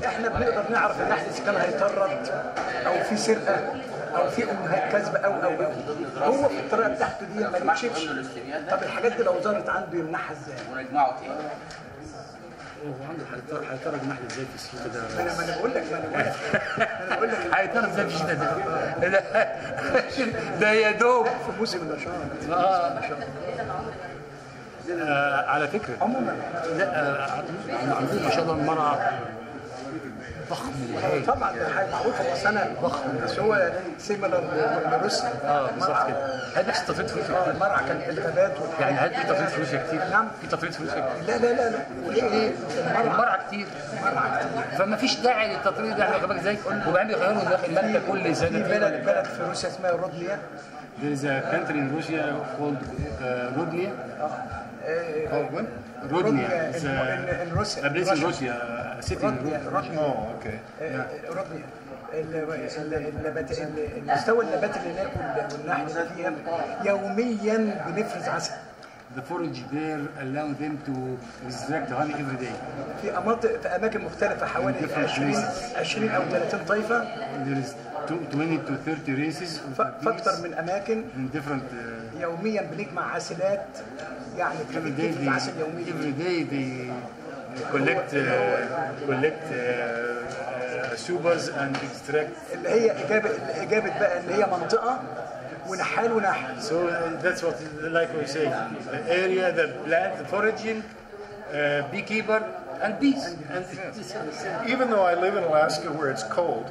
احنا بنقدر نعرف النحل اذا كان هيطرد او في سرقه او في امهات كذبه او هو في الطريقه بتاعته دي ما بيكشفش. طب الحاجات دي لو ظهرت عنده يمنعها ازاي؟ ونجمعه تاني. هو عنده هيطرد نحل ازاي في الشتاء ده؟ ما انا بقول لك هيطرد ازاي في الشتاء ده؟ ده يا دوب في موسم النشاط. على فكره عموما لا عندنا ما شاء الله المرعى ضخم وهايل. طبعا ده حاجه معروفه بس انا ضخم بس هو سيميلر لروسيا. بالظبط كده. هل بيحصل تفريط فلوس كتير؟ المرعى كان في الغابات يعني هل في تفريط فلوس كتير؟ نعم في تفريط فلوس كتير؟ لا ليه؟ المرعى كتير. فما فيش داعي للتطوير ده. احنا خباك ازاي؟ وبعدين بيغيروا داخل الملكه كل سنه. في بلد في روسيا اسمها رودنيا. There is a country in Russia called Rodnia. Called what? Rodnia. It's a place in Russia, a city in Russia. Oh, okay. رودنيا. المستوى النبات اللي ناكل والنحل فيها يوميا بنفرز عسل. The forage there allow them to extract honey every day. في اماكن مختلفه حوالي 20 او 30 طائفه. There is 20 to 30 races. فاكتر من اماكن. In different. يوميا بنجمع عسلات يعني كميه عسل يوميا. Every day they collect supers and extract. اللي هي اجابه بقى اللي هي منطقه ونحال ونحل. So that's what like we say the area, the plant, the foraging, beekeeper and bees. And even though I live in Alaska where it's cold,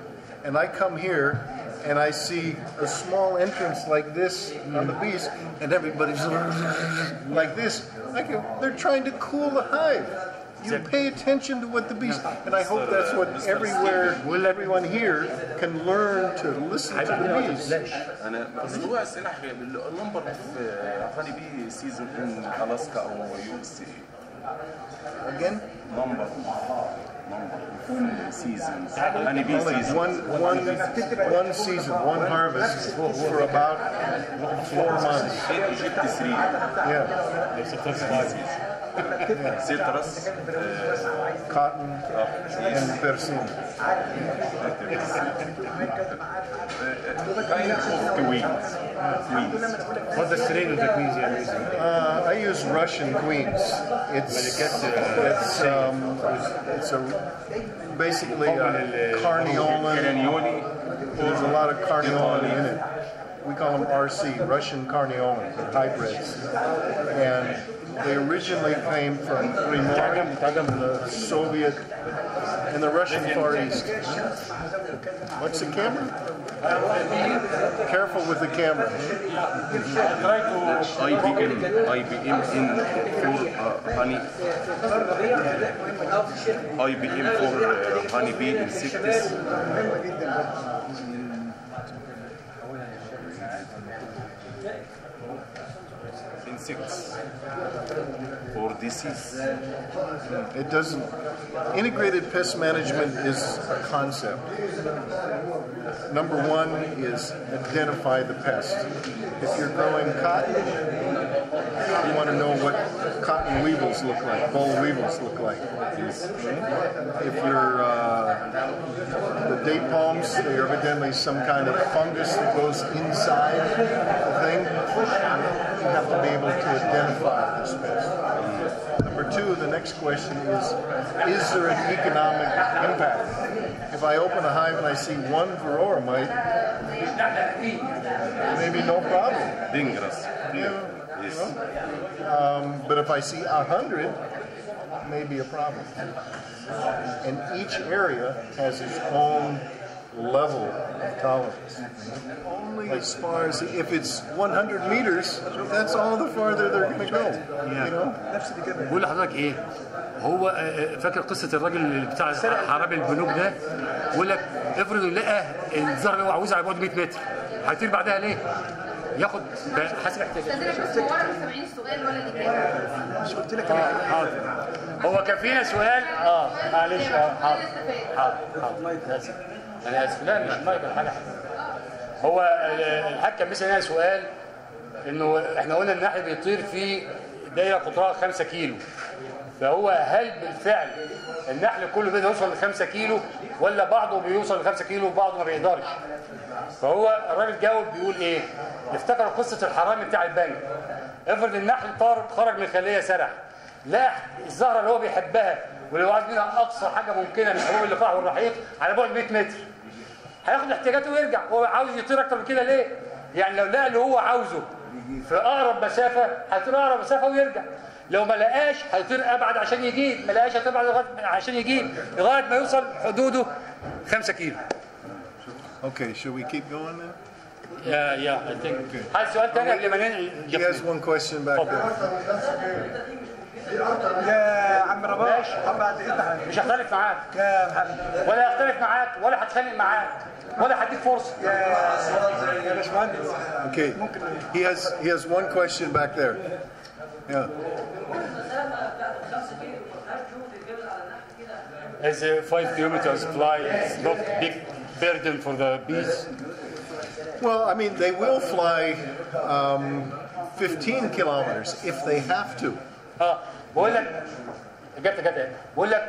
and I come here and I see a small entrance like this on the bees, and everybody's like this, they're trying to cool the hive. You pay attention to what the bees, and I hope that's what everyone here can learn to listen to the bees. أنا موضوع أسئلة النمبر في هاني بي سيزون إن ألاسكا أو USA. Again? Number seasons. Honey bee season. One season, one harvest for about 4 months. Egypt 3. Yeah. Citrus, Cotton and persimmon. kind of queens. what's the strain of the queens you are using? I use Russian queens. It's basically a carniolan. There's a lot of carniolan in it. We call them RC, Russian carniolan, hybrids. And they originally came from the Soviet and the Russian Far East. What's the camera? Careful with the camera. IBM in for honey. IBM for honeybee insects. Insects or disease. It doesn't. Integrated pest management is a concept. Number one is identify the pest. If you're growing cotton, you want to know what cotton weevils look like, boll weevils look like. If you're the date palms, they're evidently some kind of fungus that goes inside the thing. You have to be able to identify this pest. Number two, the next question is there an economic impact? If I open a hive and I see one varroa mite, maybe no problem. Dangerous. Yes. But if I see 100, maybe a problem. And each area has its own level of tolerance. Only as far as if it's 100 meters, that's all the farther they're going to go. You know? بقول لحضرتك ايه؟ هو فاكر قصه الراجل اللي بتاع حرامي البنوك ده؟ بيقول لك افرض لقى الزهر اللي هو عاوزها على بعد 100 متر، هيطير بعدها ليه؟ ياخد حسب احتياجاته. بس هو انا مش سامعين السؤال ولا الاجابه. مش قلت لك انا حاضر. هو كان فينا سؤال معلش حاضر انا اسف لا مش مايك ولا حاجه. هو الحاج كان بيسال لنا سؤال انه احنا قلنا النحل بيطير في دايره قطرها 5 كيلو فهو هل بالفعل النحل كله بيقدر يوصل ل 5 كيلو ولا بعضه بيوصل ل 5 كيلو وبعضه ما بيقدرش؟ فهو الراجل جاوب بيقول ايه؟ افتكر قصه الحرامي بتاع البنك. افرض النحل خرج من الخليه سرح، لا الزهره اللي هو بيحبها واللي هو عايز منها اقصى حاجه ممكنه من حبوب اللقاح والرحيق على بعد 100 متر، هياخد احتياجاته ويرجع. هو عاوز يطير اكتر من كده ليه؟ يعني لو لقى اللي هو عاوزه في اقرب مسافه هيطير اقرب مسافه ويرجع. لو ما لقاش هيطير ابعد عشان يجيب، ما لقاش هيطير ابعد عشان يجيب لغايه ما يوصل حدوده 5 كيلو. Okay, should we keep going now? Yeah, I think. هل سؤال تاني قبل ما ننقل؟ He has one question back there. يا عم رباح بعد اذنك مش هختلف معاك يا محمد ولا هختلف معاك ولا هتخانق معاك ولا هديك فرصه. يا باشمهندس. Okay, he has one question back there. Yeah. As a 5 kilometers fly is not big burden for the bees. Well, I mean, they will fly 15 kilometers if they have to. بقول لك جت بقول لك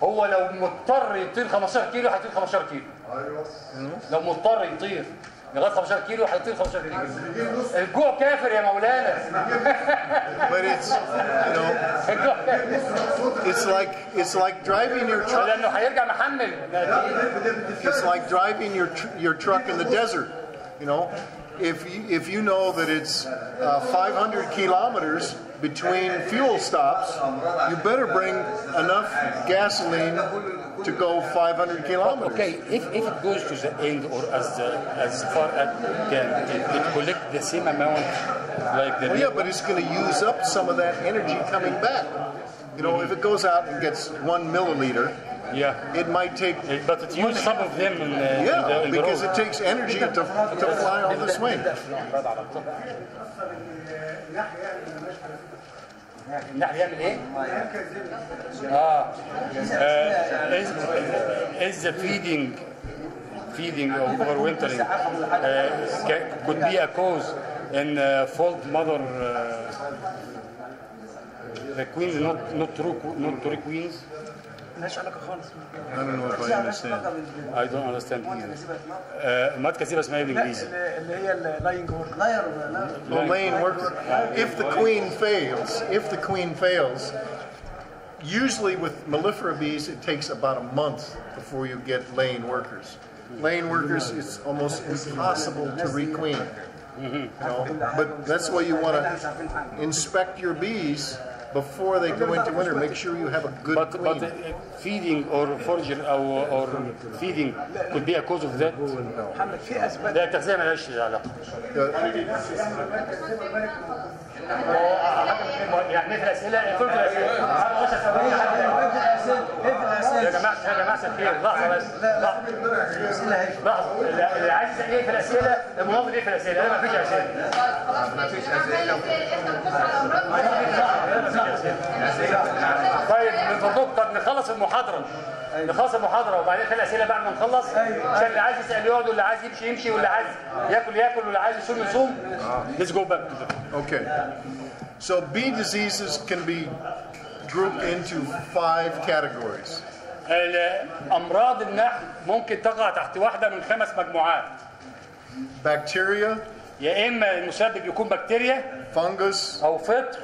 هو لو مضطر يطير 15 كيلو هيطير 15 كيلو. لو مضطر يطير لغايه 15 كيلو هيطير 15 كيلو. الجوع كافر يا مولانا. But it's, you know, it's like driving your truck. لانه هيرجع محمل. It's like driving your truck in the desert. You know, if you know that it's 500 kilometers between fuel stops, you better bring enough gasoline to go 500 kilometers. Okay, if it goes to the end or as far as it collect the same amount like the. Well, yeah, but it's going to use up some of that energy coming back. You know, if it goes out and gets 1 milliliter, yeah, it might take. But it uses some of them in yeah, because it takes energy to fly on this wing. النحل يعمل ايه؟ is the feeding or overwintering could be a cause in fault mother the queens not true queens. مالهاش علاقه خالص. I don't know if I understand. I don't understand either. مات كثيرة اسمها ايه بالانجليزي؟ اللي هي اللاينج ورك. The laying worker. If the queen fails, usually with mellifera bees, it takes about a month before you get laying workers. Laying workers, it's almost impossible to requeen. You know? But that's why you want to inspect your bees before they go into winter. Make sure you have a good queen. But feeding or foraging or feeding could be a cause of that. محمد في اسباب. لا التغذية مالهاش علاقة. يعني في الأسئلة كل الأسئلة. يا جماعة سكين لحظة بس لحظة اللي عايز يسأل ايه في الأسئلة المناظر ايه في الأسئلة؟ لا مفيش أسئلة. مفيش أسئلة. طيب من فضلك طب نخلص المحاضرة وبعدين في الأسئلة بعد ما نخلص عشان اللي عايز يسأل يقعد واللي عايز يمشي يمشي واللي عايز ياكل واللي عايز يصوم يصوم. Let's go back. Okay. So bee diseases can be grouped into 5 categories. أمراض النحل ممكن تقع تحت واحدة من 5 مجموعات. Bacteria, يا إما المسبب يكون بكتيريا fungus, أو فطر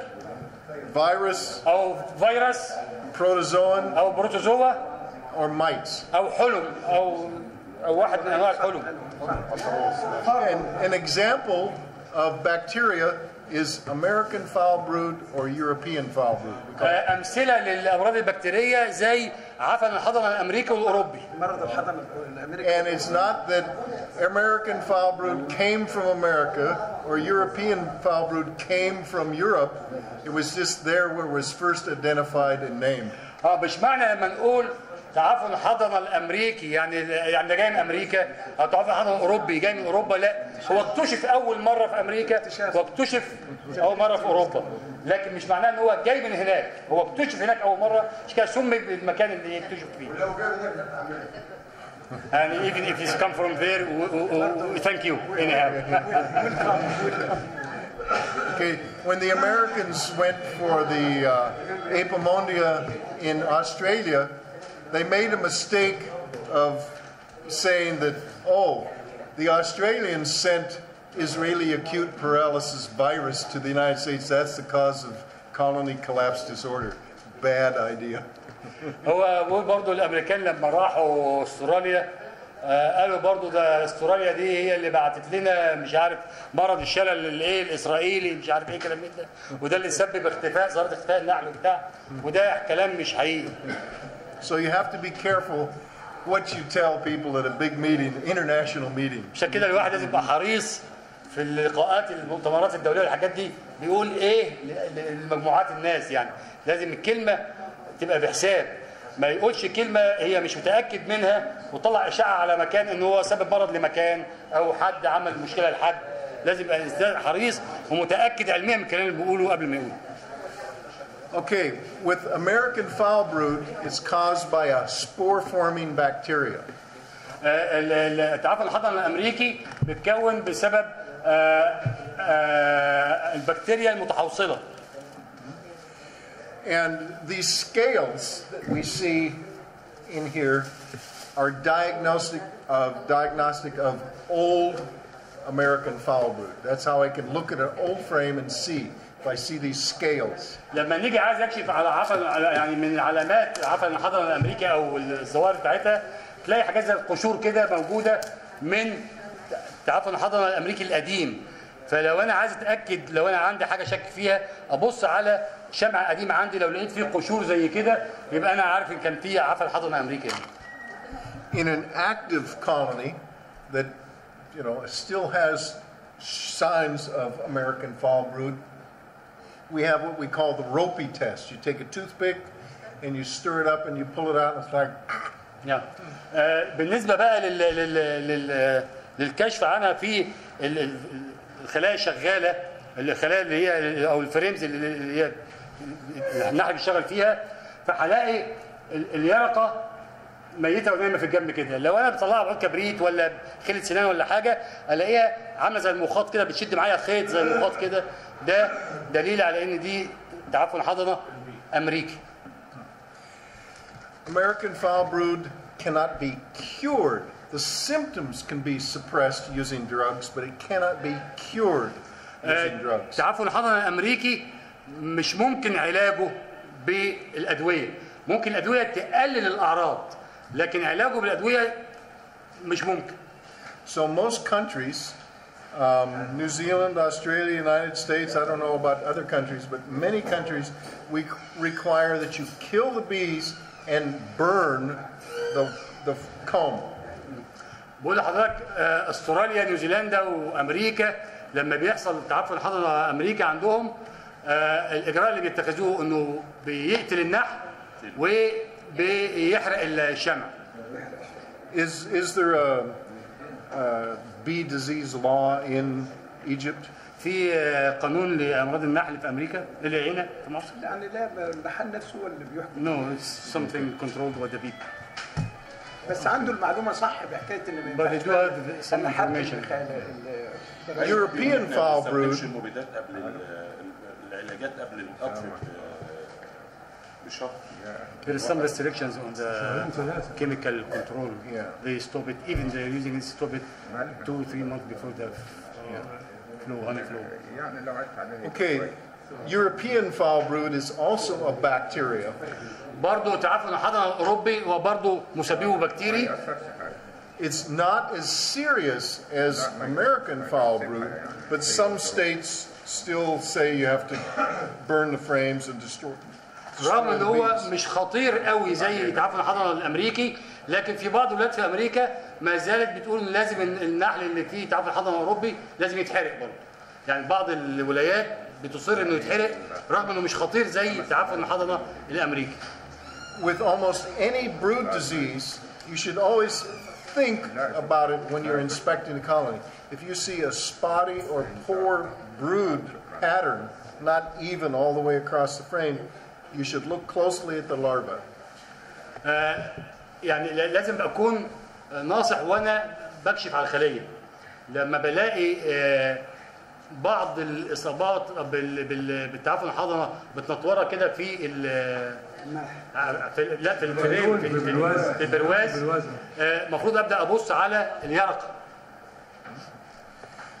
virus, أو فيروس protozoan, أو بروتوزوا or mites. أو حلم أو واحد من أنواع الحلم. An example of bacteria is American foul brood or European foul brood. أمثلة للأمراض البكتيرية زي عفن الحضن الأمريكي والأوروبي. مرض الحضن الامريكي. And it's not that American foul brood came from America or European foul brood came from Europe. It was just there where it was first identified and named. مش معنى لما نقول تعافن الحضن الامريكي يعني ده جاي من امريكا او تعافن الحضن الاوروبي جاي من اوروبا، لا هو اكتشف اول مره في امريكا واكتشف اول مره في اوروبا، لكن مش معناه ان هو جاي من هناك، هو اكتشف هناك اول مره مش كده سمي بالمكان اللي يكتشف فيه. And even if he's come from there, we thank you anyhow. Okay. when the Americans went for the Apomondia in Australia, they made a mistake of saying that, oh, the Australians sent Israeli acute paralysis virus to the United States. That's the cause of colony collapse disorder. Bad idea. هو برضه الامريكان لما راحوا استراليا قالوا برضه ده استراليا دي هي اللي بعتت لنا مش عارف مرض الشلل الايه الاسرائيلي مش عارف ايه كلام من ده، وده اللي سبب ظاهره اختفاء النحل وبتاع، وده كلام مش حقيقي. So you have to be careful what you tell people at a big meeting, international meeting. عشان كده الواحد لازم يبقى حريص في اللقاءات المؤتمرات الدوليه والحاجات دي بيقول ايه لمجموعات الناس، يعني لازم الكلمه تبقى بحساب، ما يقولش كلمه هي مش متاكد منها وطلع اشاعه على مكان ان هو سبب مرض لمكان او حد عمل مشكله لحد. لازم يبقى الانسان حريص ومتاكد علميا من الكلام اللي بيقوله قبل ما يقوله. Okay, with American foul brood, it's caused by a spore-forming bacteria. التعفن الحضري الامريكي بيتكون بسبب البكتيريا المتحوصله. And these scales that we see in here are diagnostic of old American foul brood. That's how I can look at an old frame and see if I see these scales. لما نيجي عايز اكشف على عفن يعني من علامات عفن الحضري الامريكي او الظواهر بتاعتها تلاقي حاجات زي القشور كده موجوده من تعفن الحضري الامريكي القديم. فلو انا عايز اتاكد لو انا عندي حاجه شك فيها ابص على شمعه قديمه عندي، لو لقيت فيه قشور زي كده يبقى انا عارف ان كان فيه عفن الحضري الامريكي. In an active colony that still has signs of American foul brood, we have what we call the ropey test. You take a toothpick and you stir it up and you pull it out and it's like. بالنسبه بقى للكشف عنها في الخلايا الشغاله، الخلايا اللي هي او الفريمز اللي هي النحل بيشتغل فيها، فهلاقي اليرقه ميته ونايمه في الجنب كده. لو انا بطلعها بعود كبريت ولا خلة سنان ولا حاجه الاقيها عامله زي المخاط كده بتشد معايا خيط زي المخاط كده، ده دليل على ان دي تعفن حضنه امريكي. American foul brood cannot be cured. The symptoms can be suppressed using drugs, but it cannot be cured using drugs. تعفن الحضنه الامريكي مش ممكن علاجه بالادويه، ممكن الادويه تقلل الاعراض، لكن علاجه بالادويه مش ممكن. So most countries, New Zealand, Australia, United States, I don't know about other countries, but many countries we require that you kill the bees and burn the comb. بقول لحضرتك استراليا نيوزيلندا وامريكا لما بيحصل تعفن الحضري الامريكي عندهم الاجراء اللي بيتخذوه انه بيقتل النحل وبيحرق الشمع. Is there a bee disease law in Egypt? في قانون لامراض النحل في امريكا للعينه في مصر؟ يعني لا المحل نفسه هو اللي بيحكم. No, it's something controlled by the bee. بس عنده المعلومه صح بحكايه ان But they do have some information. European foul brood. المبيدات قبل العلاجات قبل القطر بشهر. There is some restrictions on the chemical control. They stop it, even they're using it, stop it 2-3 months before the honey flow. Okay, European foul brood is also a bacteria. برضه تعفن الحضري الاوروبي هو برضه مسببه بكتيري. It's not as serious as American foul brood, but some states still say you have to burn the frames and destroy رغم ان هو مش خطير قوي زي تعفن الحضري الامريكي، لكن في بعض الولايات في امريكا ما زالت بتقول ان لازم النحل اللي فيه تعفن الحضري الاوروبي لازم يتحرق برضه. يعني بعض الولايات بتصر انه يتحرق رغم انه مش خطير زي تعفن الحضري الامريكي. With almost any brood disease, you should always think about it when you're inspecting a colony. If you see a spotty or poor brood pattern, not even all the way across the frame, you should look closely at the larva. يعني لازم اكون ناصح وانا بكشف على الخليه. لما بلاقي بعض الاصابات بالتعفن الحضنه متنطوره كده في لا في البرواز. المفروض ابدا ابص على اليرقه.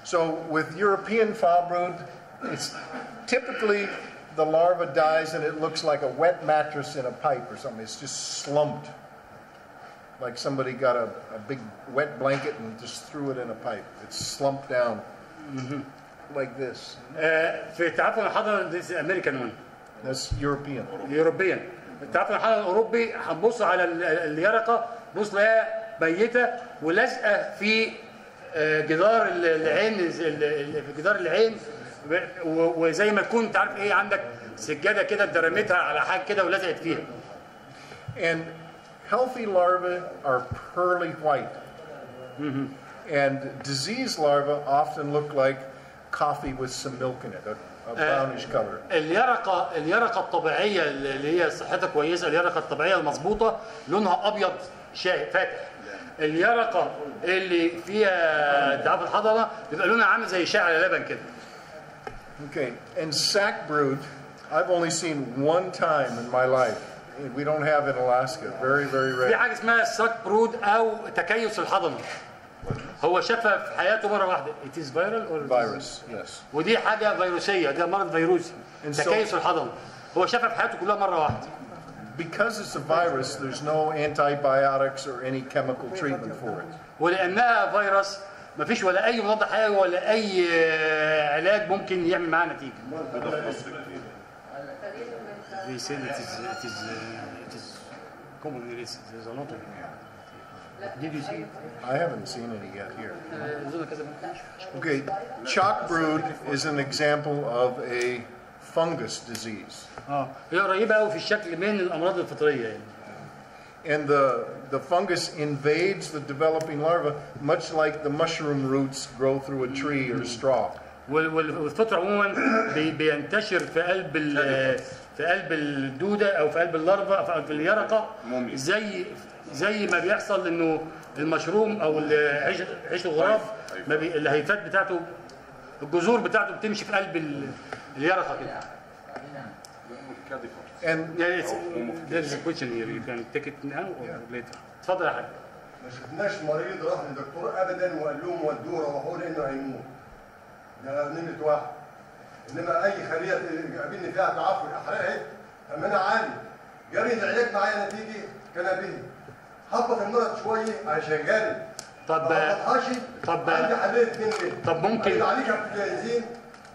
So with European foul brood, it's typically the larva dies and it looks like a wet mattress in a pipe or something. It's just slumped, like somebody got a big wet blanket and just threw it in a pipe. It's slumped down like this. في التعفن الحضني this American one. That's European. European. التعفن الحضني الأوروبي هنبص على اليرقة، بص لها ميتة ولازقة في جدار العين، في جدار العين، وزي ما تكون انت عارف ايه، عندك سجاده كده انت رميتها على حاجه كده ولزقت فيها. And healthy larvae are pearly white. And disease larvae often look like coffee with some milk in it, a brownish color. اليرقه الطبيعيه اللي هي صحتها كويسه، اليرقه الطبيعيه المظبوطه لونها ابيض شاهي فاتح. اليرقه اللي فيها تعفن الحضنه بيبقى لونها عامل زي شاي على لبن كده. Okay, and sac brood, I've only seen one time in my life. We don't have in Alaska. Very, very في rare. حاجه اسمها الساك برود او تكيس الحضنه. هو شافها في حياته مره واحده. It is viral or Virus, yes. ودي حاجه فيروسيه، ده مرض فيروسي. تكيس الحضنه. هو شافها في حياته كلها مره واحده. Because it's a virus, there's no antibiotics or any chemical treatment for it. ولانها فيروس مفيش ولا اي مضاد حيوي ولا اي علاج ممكن يعمل معاه نتيجه. They say that it is common. There's a lot of it. Did you see it? I haven't seen any yet here. Okay, chalk brood is an example of a fungus disease. هي قريبه قوي في الشكل من الامراض الفطريه يعني. And the fungus invades the developing larva, much like the mushroom roots grow through a tree or straw. والفطر عموما بينتشر في قلب الدوده او في قلب اللارفا او في اليرقه، زي ما بيحصل انه المشروم او عيش الغراب الهيفات بتاعته، الجذور بتاعته بتمشي في قلب اليرقه كده. And there is a question here. You can take it now or later. اتفضل يا حاج. ما شفناش مريض راح للدكتور ابدا وقال لهم ودوه روحوه لانه هيموت. ده نمره واحد. انما اي خليه قابلني فيها تعفن احرقت امانه عالي. جري العلاج معايا نتيجه كنبيه. هبط المرض شويه عشان جري. طب عندي حلين اثنين كده. طب ممكن عليك بنزين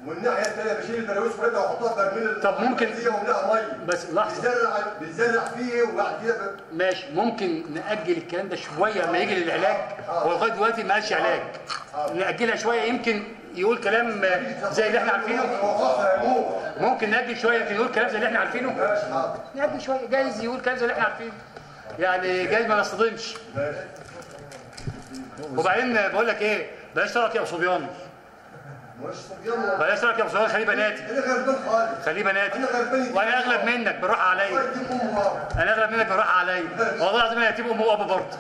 والناحيه الثانيه بشيل البلاويز كلها واحطها في برميل. طب ممكن واملاها ميه. بس لحظه. بتزرع فيه وبعد كده ماشي، ممكن نأجل الكلام ده شويه لما يجي للعلاج. هو لغايه دلوقتي ما قالش علاج. نأجلها شويه يمكن يقول كلام زي اللي احنا عارفينه. ممكن نأجل شويه يمكن يقول كلام زي اللي احنا عارفينه. نأجل شويه، جايز يقول كلام زي اللي احنا عارفينه. يعني جايز ما نصطدمش. وبعدين بقول لك ايه، بلاش ترك يا صبيان. بلاش ترك يا صبيان، خليه بناتي. انا غلبان خالص. خليه بناتي. وانا اغلب منك بالراحه عليا. انا اغلب منك بالراحه عليا. والله العظيم انا يتيم ام واب برضه.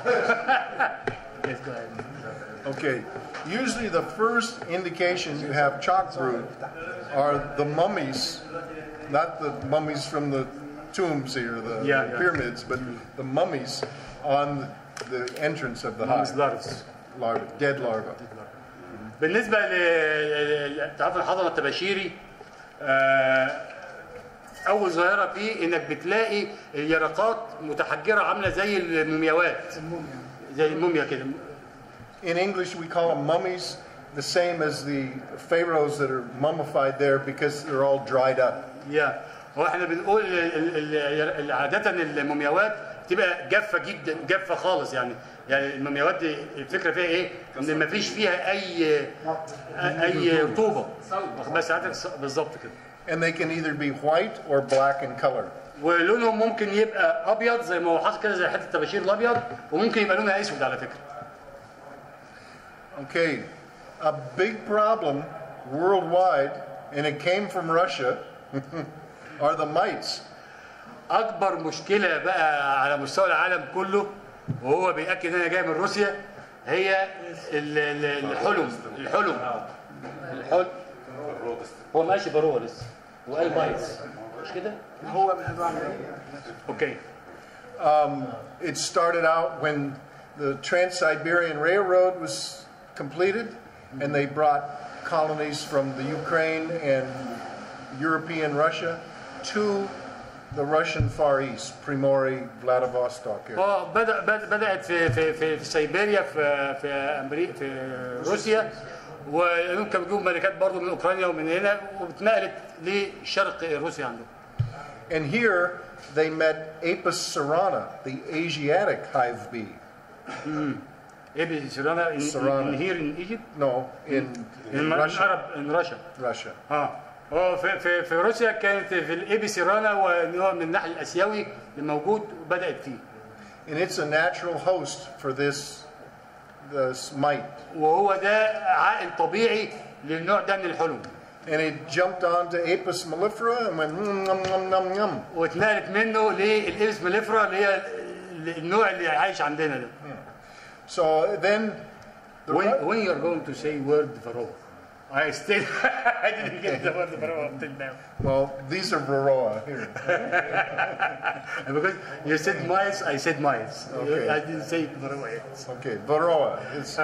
okay, usually the first indication you have chalk brood are the mummies, not the mummies from the tombs here, the pyramids, but the mummies on the entrance of the hive. Larvae, dead larvae. بالنسبه لتعفن الحضنه التباشيري، اول ظاهره فيه انك بتلاقي اليرقات متحجره عامله زي المومياوات، زي الموميا كده. In English we call them mummies, the same as the pharaohs that are mummified there because they're all dried up. هو احنا بنقول عاده المومياوات تبقى جافه جدا، جافه خالص يعني المومياوات دي الفكره فيها ايه؟ ان ما فيش فيها اي رطوبه. بس بالظبط كده. And they can either be white or black in color. ولونهم ممكن يبقى ابيض زي ما هو حاصل كده زي حته الطباشير الابيض، وممكن يبقى لونها اسود على فكره. Okay, a big problem worldwide, and it came from Russia, are the mites. اكبر مشكله بقى على مستوى العالم كله، وهو بيأكد ان انا جاي من روسيا، هي الحلم. هو ما قالش فاروة لسه، هو قال مايز مش كده؟ هو من انواع اوكي. It started out when the Trans-Siberian Railroad was completed, and they brought colonies from the Ukraine and European Russia to the Russian Far East, Primory, Vladivostok area. بدأت في سيبيريا في امريكا في روسيا، ويمكن بيجيبوا ملكات برضه من اوكرانيا ومن هنا، واتنقلت لشرق روسيا عندهم. And here they met Apis cerana, the Asiatic hive bee. Apis cerana in here in Egypt? No, in Russia. In Russia. Russia. في روسيا كانت في الابي سيرانا، ونوع من النحل الاسيوي اللي موجود وبدات فيه. And it's a natural host for this mite. وهو ده عائل طبيعي للنوع ده من الحلم. And it jumped onto Apis mellifera and went nom nom nom nom. واتنقلت منه للابس مليفرا اللي هي النوع اللي عايش عندنا ده. So then when you're going to say word varroa, I still I didn't get the word varroa until now. Well, these are varroa here. Because you said mice, I said mice. Okay. I didn't say varroa yet. Okay, varroa. It's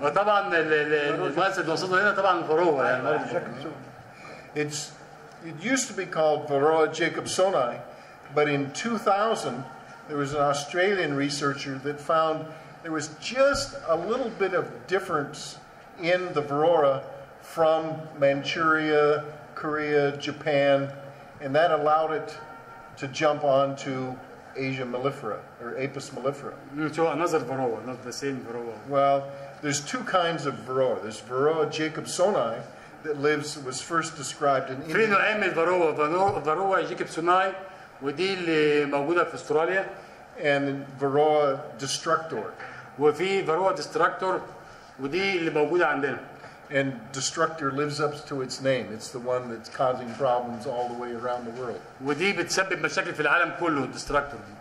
وطبعا الماس اللي وصلنا هنا طبعا فروه يعني. It used to be called Varroa jacobsoni, but in 2000 there was an Australian researcher that found there was just a little bit of difference in the Varroa from Manchuria, Korea, Japan, and that allowed it to jump onto Asia mellifera or Apis mellifera. So another varroa, not the same varroa. Well, there's two kinds of Varroa. There's Varroa jacobsoni that was first described in India. في نوعين من الفاروة، فاروة جيكبسوناي ودي اللي موجودة في استراليا. And Varroa destructor. وفي فاروة ديستراكتور ودي اللي موجودة عندنا. And destructor lives up to its name. It's the one that's causing problems all the way around the world. ودي بتسبب مشاكل في العالم كله الديستراكتور دي.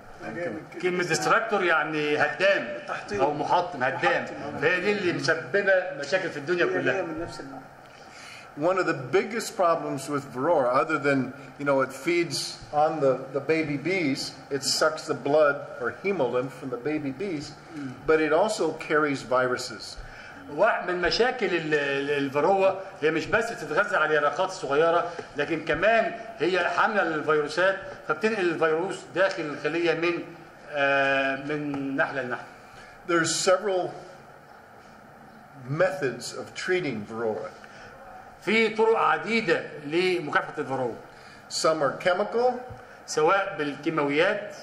كلمة ديستراكتور يعني هدام أو محطم، هدام، فهي دي اللي مسببة مشاكل في الدنيا كلها. One of the biggest problems with Varroa, other than, it feeds on the baby bees, it sucks the blood or hemolymph from the baby bees, but it also carries viruses. واحد من مشاكل الفاروة هي مش بس تتغذى على اليرقات الصغيرة، لكن كمان هي حاملة للفيروسات، فبتنقل الفيروس داخل الخلية من نحلة لنحلة. There's several methods of treating Varroa. في طرق عديدة لمكافحة الفاروة. Some are chemical. سواء بالكيماويات.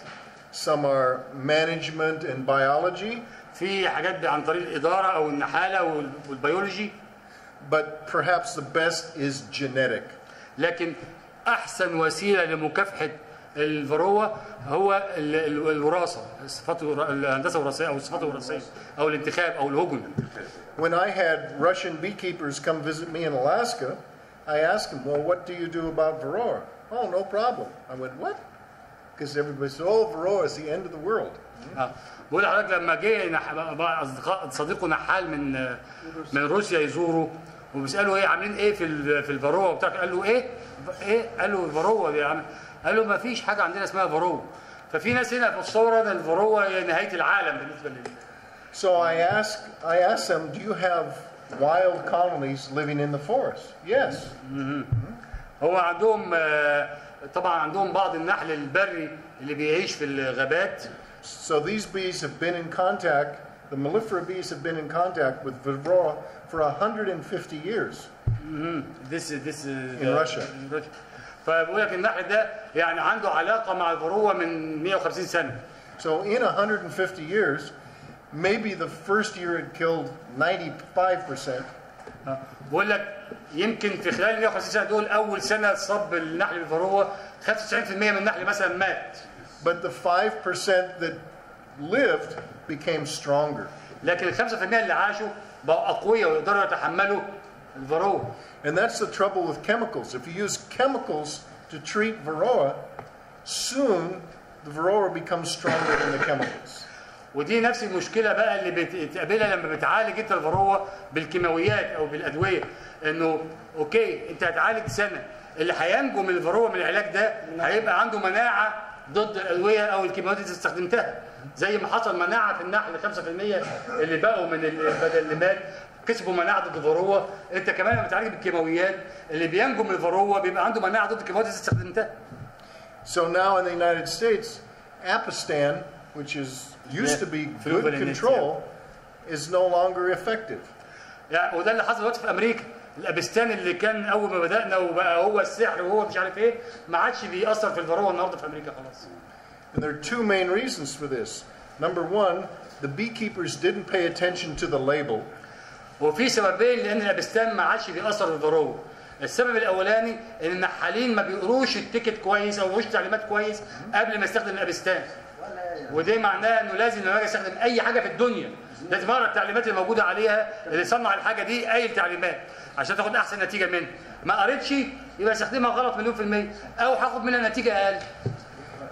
Some are management and biology. في حاجات عن طريق الإدارة أو النحالة والبيولوجي. But perhaps the best is genetic. لكن أحسن وسيلة لمكافحة الفاروة هو الوراثة، الصفات الهندسة الوراثية أو الصفات الوراثية أو الانتخاب أو الهجن. When I had Russian beekeepers come visit me in Alaska, I asked them, well, what do you do about Varroa? Oh, no problem. I went, what? Because everybody said, oh, Varroa is the end of the world. بقول لحضرتك لما جه صديقه نحال من روسيا يزوره وبيسالوا ايه عاملين ايه في الفاروه بتاعك، قال له ايه قال له الفاروه دي قال له ما فيش حاجه عندنا اسمها فاروه. ففي ناس هنا في الصوره ان الفاروه هي نهايه العالم بالنسبه لي. So I asked them, do you have wild colonies living in the forest? Yes. هو عندهم طبعا عندهم بعض النحل البري اللي بيعيش في الغابات. So these bees have been in contact, the mellifera bees have been in contact with Varroa for 150 years. This is in Russia. فبقول لك النحل ده يعني عنده علاقه مع الفاروه من 150 سنه. So in 150 years, maybe the first year it killed 95%. بقول لك يمكن في خلال 150 سنه دول اول سنه صاب النحل بالفاروه 95% من النحل مثلا مات. But the 5% that lived became stronger. لكن ال 5% اللي عاشوا بقوا اقوياء ويقدروا يتحملوا الفاروه. And that's the trouble with chemicals. If you use chemicals to treat Varroa, soon the Varroa becomes stronger than the chemicals. ودي نفس المشكله بقى اللي بتقابلها لما بتعالج انت الفروه بالكيماويات او بالادويه، انه اوكي انت هتعالج سنه، اللي هينجو من الفروه من العلاج ده هيبقى عنده مناعه ضد الادويه او الكيماويات اللي استخدمتها، زي ما حصل مناعه في النحل 5% اللي بقوا من بدل اللي مات كسبوا مناعه ضد الفروه، انت كمان لما بتعالج بالكيماويات اللي بينجو من الفروه بيبقى عنده مناعه ضد الكيماويات اللي استخدمتها. So now in the United States, Apistan, which used to be good control, is no longer effective. يعني وده اللي حصل دلوقتي في امريكا، الابستان اللي كان اول ما بدانا وبقى هو السحر وهو مش عارف ايه، ما عادش بيأثر في الفروه النهارده في امريكا خلاص. And there are two main reasons for this. Number one, the beekeepers didn't pay attention to the label. وفي سببين لان الابستان ما عادش بيأثر في الفروه. السبب الاولاني ان النحالين ما بيقروش التيكت كويس او بيقروش تعليمات كويس قبل ما يستخدم الابستان. وده معناه انه لازم لما اجي استخدم اي حاجه في الدنيا لازم اقرا التعليمات اللي موجوده عليها، اللي صنع الحاجه دي اي تعليمات عشان تاخد احسن نتيجه منها. ما قريتش يبقى استخدمها غلط مليون في المية او هاخد منها نتيجه اقل.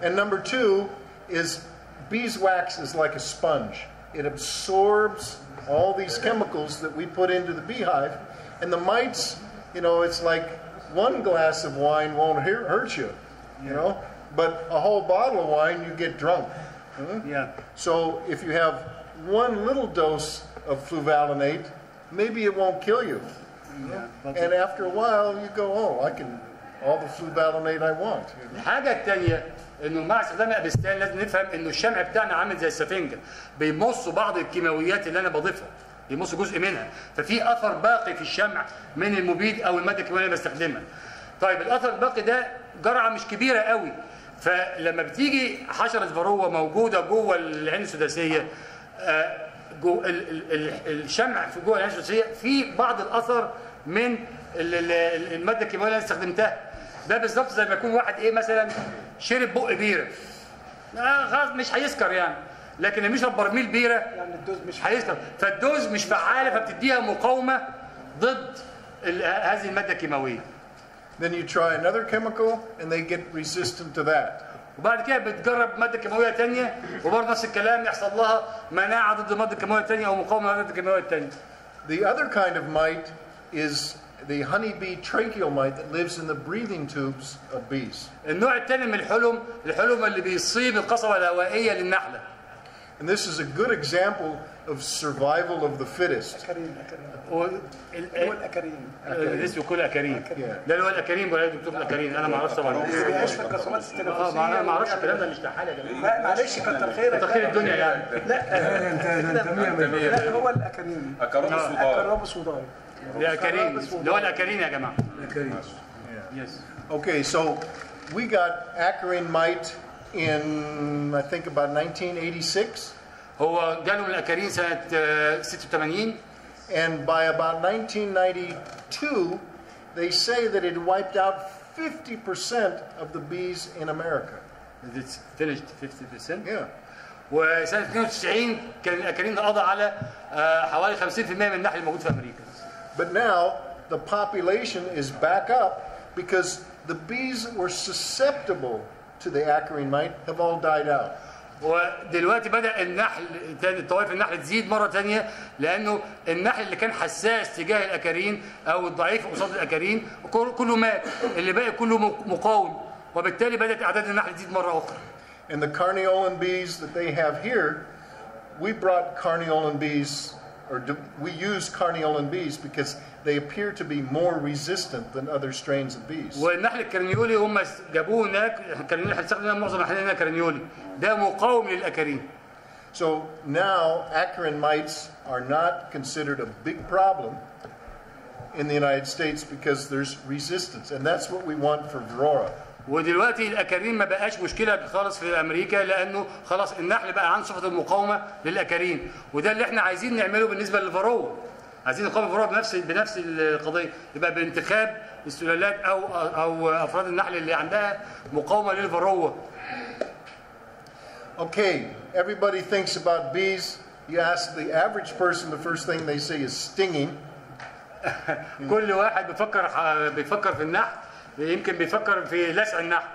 And number two is beeswax is like a sponge. It absorbs all these chemicals that we put into the beehive, and the mites, you know, it's like one glass of wine won't hurt you, you know, but a whole bottle of wine you get drunk. Yeah. So if you have one little dose of fluvalinate, maybe it won't kill you. And after a while you go, oh, I can all the fluvalinate I want. الحاجه الثانيه انه مع استخدام الابستان لازم نفهم انه الشمع بتاعنا عامل زي السفنجه، بيمصوا بعض الكيماويات اللي انا بضيفها، بيمصوا جزء منها، ففي اثر باقي في الشمع من المبيد او الماده الكيماويه اللي بستخدمها. طيب الاثر الباقي ده جرعه مش كبيره قوي، فلما بتيجي حشره فروه موجوده جوه العين السداسيه، الشمع في جوه العين السداسيه في بعض الاثر من الماده الكيماويه اللي انا استخدمتها. ده بالظبط زي ما يكون واحد ايه مثلا شرب بق بيره، خلاص مش هيسكر يعني، لكن لما يشرب برميل بيره يعني الدوز مش هيسكر، فالدوز مش فعاله فبتديها مقاومه ضد هذه الماده الكيماويه. Then you try another chemical and they get resistant to that. وبعد كده بتجرب ماده كيماويه ثانيه وبرضه نفس الكلام يحصل لها مناعه ضد الماده الكيماويه الثانيه او مقاومه ضد الماده الكيماويه الثانيه. The other kind of mite is the honeybee tracheal mite that lives in the breathing tubes of bees. النوع الثاني من الحلم اللي بيصيب القصبه الهوائيه للنحله. And this is a good example of survival of the fittest. هو الاكارين اسمه كل اكارين. ده اللي هو الاكارين ولا دكتور الاكارين، انا ما اعرفش طبعا. بيعيش في القصبات التنفسيه. ما اعرفش الكلام ده مش تحاله ده. لا معلش كتر خيرك. كتر خير الدنيا يعني. لا هو الاكارين. اكرابس وضاي. الاكارين اللي هو الاكارين يا جماعه. الاكارين. Yes. Okay, so we got acarine mite in I think about 1986. هو جاله من الاكارين سنه 86. And by about 1992, they say that it wiped out 50% of the bees in America. It's finished 50%. Yeah. وسنه 92 كان الاكارين ده قضى على حوالي 50% من النحل الموجود في امريكا. But now the population is back up because the bees that were susceptible to the acarine mite have all died out. ودلوقتي بدأ النحل تاني طوائف النحل تزيد مرة تانية لأنه النحل اللي كان حساس تجاه الأكارين أو الضعيف قصاد الأكارين كله مات، اللي باقي كله مقاوم، وبالتالي بدأت أعداد النحل تزيد مرة أخرى. And the carniolan bees that they have here, we brought carniolan bees, or we use carniolan bees because they appear to be more resistant than other strains of bees. والنحل الكرنيولي هم جابوه هناك، الكرنيولي هنستخدم معظم النحل كرنيولي، ده مقاوم للأكارين. So now acarine mites are not considered a big problem in the United States because there's resistance, and that's what we want for Varroa. ودلوقتي الأكارين ما بقاش مشكلة خالص في أمريكا لأنه خلاص النحل بقى عنده صفة المقاومة للأكارين، وده اللي احنا عايزين نعمله بالنسبة للفروة. عايزين نقاوم الفروة بنفس القضية، يبقى بانتخاب السلالات أو أفراد النحل اللي عندها مقاومة للفروة. Okay, everybody thinks about bees. You ask the average person, the first thing they say is stinging. كل واحد بيفكر في النحل، يمكن بيفكر في لسع النحل.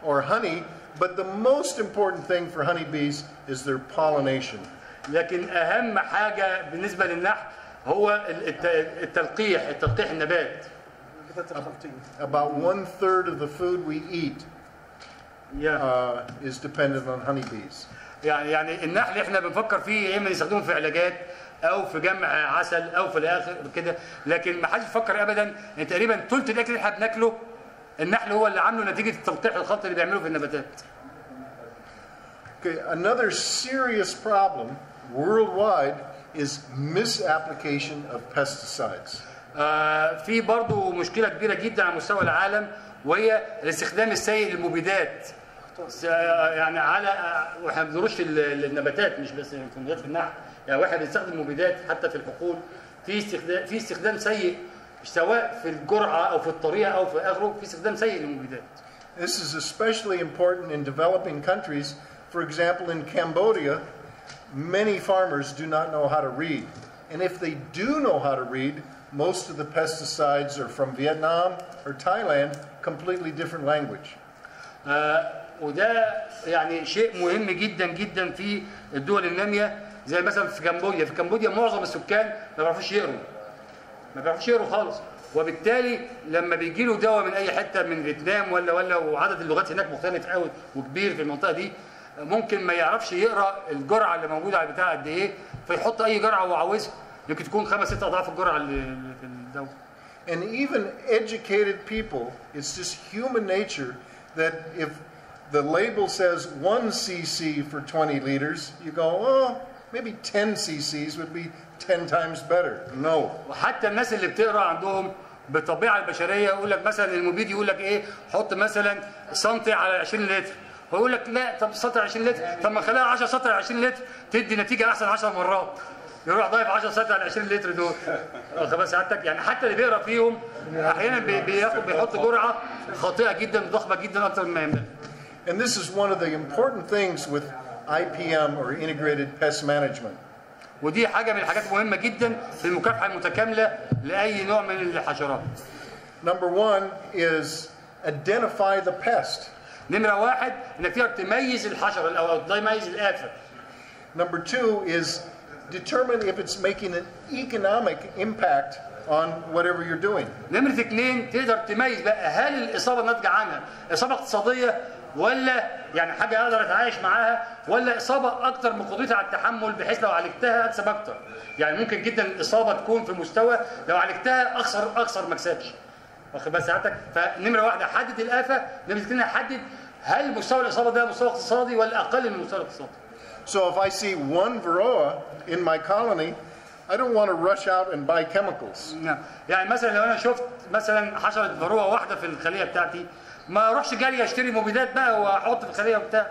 Or honey, But the most important thing for honeybees is their pollination. لكن اهم حاجه بالنسبه للنحل هو التلقيح النبات. About 1/3 of the food we eat is dependent on honeybees. يعني النحل احنا بنفكر فيه يا اما نستخدمه في علاجات او في جمع عسل او في الاخر كده، لكن ما حدش بيفكر ابدا ان تقريبا ثلث الاكل اللي احنا بناكله النحل هو اللي عامله نتيجه التلقيح الخلطي اللي بيعمله في النباتات. Okay, another serious problem worldwide is misapplication of pesticides. في برضو مشكله كبيره جدا على مستوى العالم وهي الاستخدام السيء للمبيدات. يعني واحنا ما بنضرش النباتات مش بس في النحل، يعني واحد بيستخدم مبيدات حتى في الحقول في استخدام سيء سواء في الجرعه او في الطريقه او في اخره، في استخدام سيء للمبيدات. This is especially important in developing countries. For example, in Cambodia, many farmers do not know how to read. And if they do know how to read, most of the pesticides are from Vietnam or Thailand, completely different language. وده يعني شيء مهم جدا جدا في الدول الناميه زي مثلا في كمبوديا. في كمبوديا معظم السكان ما بيعرفوش يقروا خالص، وبالتالي لما بيجي له دواء من اي حته من فيتنام ولا وعدد اللغات هناك مختلف قوي وكبير في المنطقه دي، ممكن ما يعرفش يقرا الجرعه اللي موجوده على البتاع قد ايه، فيحط اي جرعه هو عاوزها يمكن تكون 5-6 اضعاف الجرعه اللي في الدواء. And even educated people, it's just human nature that if the label says 1 cc for 20 liters, you go, oh, maybe 10 cc's would be 10 times better. No. وحتى الناس اللي بتقرا عندهم بالطبيعه البشريه يقول لك مثلا المبيد يقول لك ايه، حط مثلا سنتي على 20 لتر، ويقول لك لا طب سطر 20 لتر، طب ما خليها 10 سطر 20 لتر تدي نتيجه احسن 10 مرات. يروح ضايف 10 سطر على 20 لتر دول. خلاص سعادتك يعني حتى اللي بيقرا فيهم احيانا بيحط جرعه خاطئه جدا وضخمه جدا اكتر مما ينبغي. And this is one of the important things with IPM or integrated pest management. ودي حاجه من الحاجات المهمه جدا في المكافحه المتكامله لاي نوع من الحشرات. Number 1 is identify the pest. نمره 1 انك تقدر تميز الحشره او تميز الآفة. Number 2 is determine if it's making an economic impact on whatever you're doing. نمره 2 تقدر تميز بقى هل الاصابه ناتجه عنها اصابه اقتصاديه ولا يعني حاجه اقدر اتعايش معاها، ولا اصابه اكتر من قدرتي على التحمل بحيث لو عالجتها اكسب اكتر. يعني ممكن جدا الاصابه تكون في مستوى لو عالجتها اخسر ما اكسبش. واخد بال ساعتك؟ فنمره 1 احدد الآفة، نمره 2 احدد هل مستوى الاصابه ده مستوى اقتصادي ولا اقل من المستوى الاقتصادي. So if I see one varroa in my colony, I don't want to rush out and buy chemicals. يعني مثلا لو انا شفت مثلا حشره فروه واحده في الخليه بتاعتي ما اروحش جري اشتري مبيدات بقى واحط في الخليه بتاعي.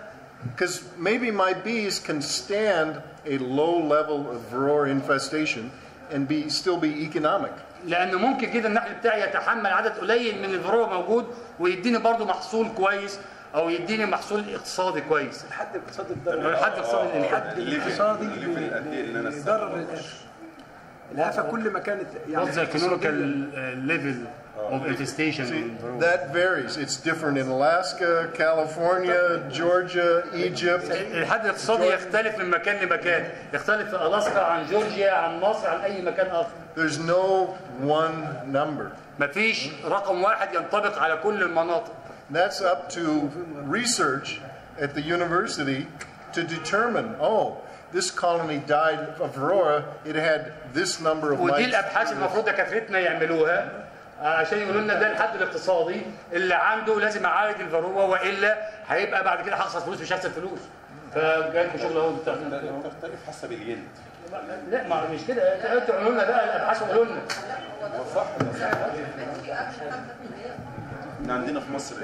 Because maybe my bees can stand a low level of varroa infestation and still be economic. لانه ممكن جدا النحل بتاعي يتحمل عدد قليل من الفروه موجود ويديني برضه محصول كويس او يديني محصول اقتصادي كويس. الحد الاقتصادي الضرر. الحد الاقتصادي الحد الاقتصادي ضرر الآفة كل ما كانت يعني what's the economical level of infestation? That varies. It's different in Alaska, California, Georgia, Egypt. الحد الاقتصادي يختلف من مكان لمكان، يختلف في ألاسكا عن جورجيا عن مصر عن أي مكان آخر. There's no one number. مفيش رقم واحد ينطبق على كل المناطق. That's up to research at the university to determine, oh, this colony died of varroa, it had this number of ودي mites. الابحاث المفروض دكاترتنا يعملوها عشان يقولوا لنا ده الحد الاقتصادي اللي عنده لازم اعالج الفروه والا هيبقى بعد كده هخسر فلوس مش هخسر فلوس. فجالكم شغل اهو تختلف حسب الجلد. لا ما مش كده، انتوا قولوا لنا بقى الابحاث وقولوا لنا. صح. عندنا في مصر.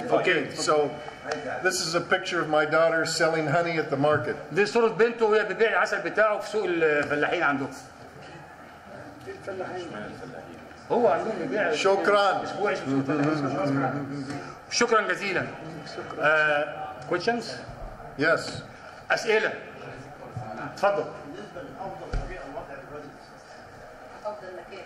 Okay, so this is a picture of my daughter selling honey at the market. دي صورة بنته وهي بتبيع العسل بتاعه في سوق الفلاحين عندهم. هو عندهم بيبيع. شكرا. شكرا جزيلا. questions؟ Yes. أسئلة. اتفضل. بالنسبه لافضل طريقه لوضع الرز، افضل مكان.